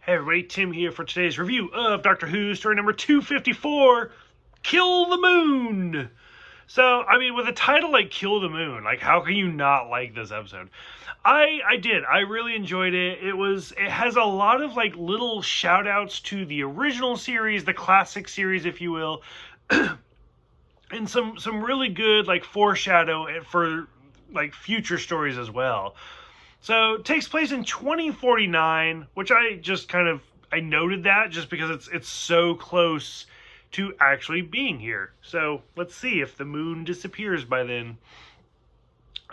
Hey everybody, Tim here for today's review of Doctor Who story number 254, Kill the Moon. So, I mean, with a title like Kill the Moon, like how can you not like this episode? I did. I really enjoyed it. It has a lot of like little shout outs to the original series, the classic series, if you will. And some really good like foreshadow for like future stories as well. So it takes place in 2049, which I noted that just because it's so close to actually being here. So let's see if the moon disappears by then.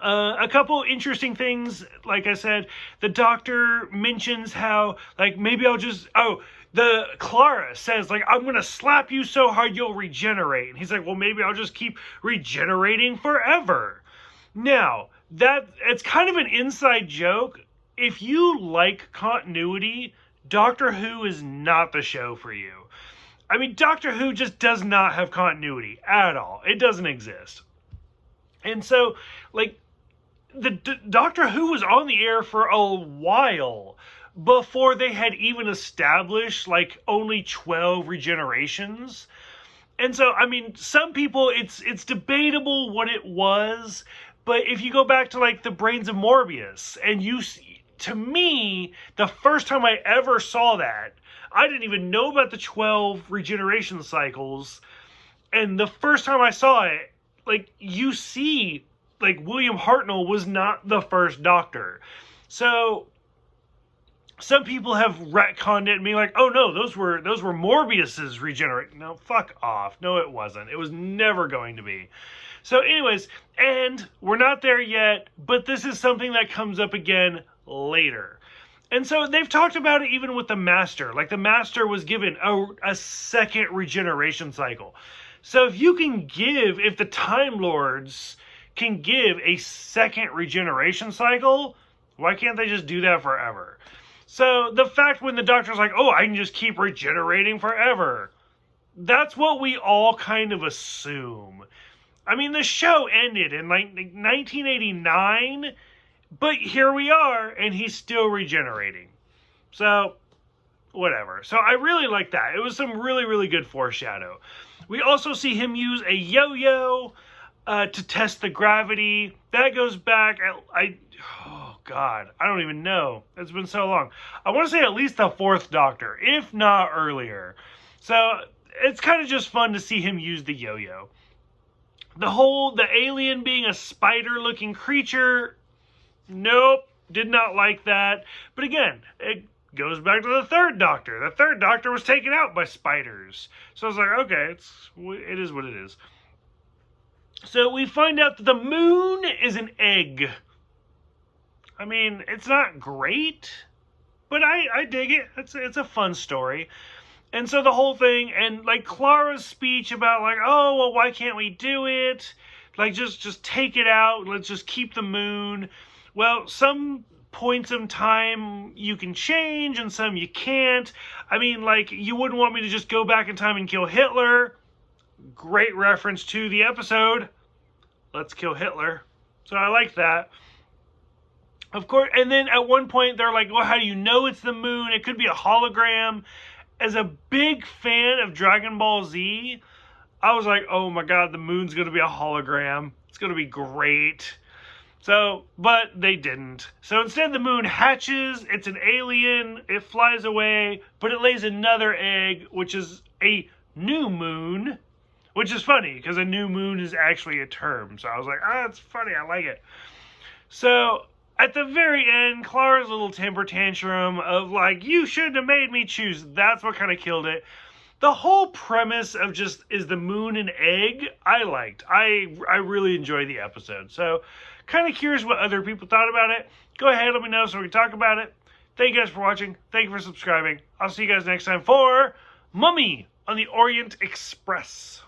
A couple interesting things, like I said, the doctor mentions how, like, maybe the Clara says, like, I'm going to slap you so hard you'll regenerate. And he's like, well, maybe I'll just keep regenerating forever. Now, it's kind of an inside joke. If you like continuity, Doctor Who is not the show for you. I mean, Doctor Who just does not have continuity at all. It doesn't exist. And so, like, Doctor Who was on the air for a while before they had even established, like, only 12 regenerations. And so, I mean, some people, it's debatable what it was. But if you go back to, like, the Brains of Morbius, and to me, the first time I ever saw that, I didn't even know about the 12 regeneration cycles. And the first time I saw it, like, you see, like, William Hartnell was not the first Doctor. So some people have retconned it and being like, oh no, those were Morbius's regenerate. No, fuck off. No, it wasn't. It was never going to be. So anyways, and we're not there yet, but this is something that comes up again later. And so they've talked about it even with the Master. Like, the Master was given a second regeneration cycle. So if the Time Lords can give a second regeneration cycle, why can't they just do that forever? So the fact when the Doctor's like, oh, I can just keep regenerating forever, that's what we all kind of assume. I mean, the show ended in like 1989, but here we are, and he's still regenerating. So, whatever. So I really like that. It was some really, really good foreshadow. We also see him use a yo-yo to test the gravity. That goes back oh God, I don't even know. It's been so long. I want to say at least the 4th Doctor, if not earlier. So it's kind of just fun to see him use the yo-yo. The alien being a spider-looking creature, nope, did not like that. But again, it goes back to the 3rd Doctor. The 3rd Doctor was taken out by spiders. So I was like, okay, it is what it is. So we find out that the moon is an egg. I mean, it's not great, but I dig it. It's a fun story. And so the whole thing, and like Clara's speech about like, oh, well, why can't we do it? Like, just take it out. Let's just keep the moon. Well, some points in time you can change and some you can't. I mean, like, you wouldn't want me to just go back in time and kill Hitler. Great reference to the episode, Let's Kill Hitler. So I like that. Of course, and then at one point they're like, well, how do you know it's the moon? It could be a hologram. As a big fan of Dragon Ball Z, I was like, oh my God, the moon's going to be a hologram. It's going to be great. So, but they didn't. So instead the moon hatches, it's an alien, it flies away, but it lays another egg, which is a new moon, which is funny because a new moon is actually a term. So I was like, it's funny, I like it. So at the very end, Clara's little temper tantrum of like, you shouldn't have made me choose. That's what kind of killed it. The whole premise of just, is the moon an egg? I liked. I really enjoyed the episode. So kind of curious what other people thought about it. Go ahead, let me know so we can talk about it. Thank you guys for watching. Thank you for subscribing. I'll see you guys next time for Mummy on the Orient Express.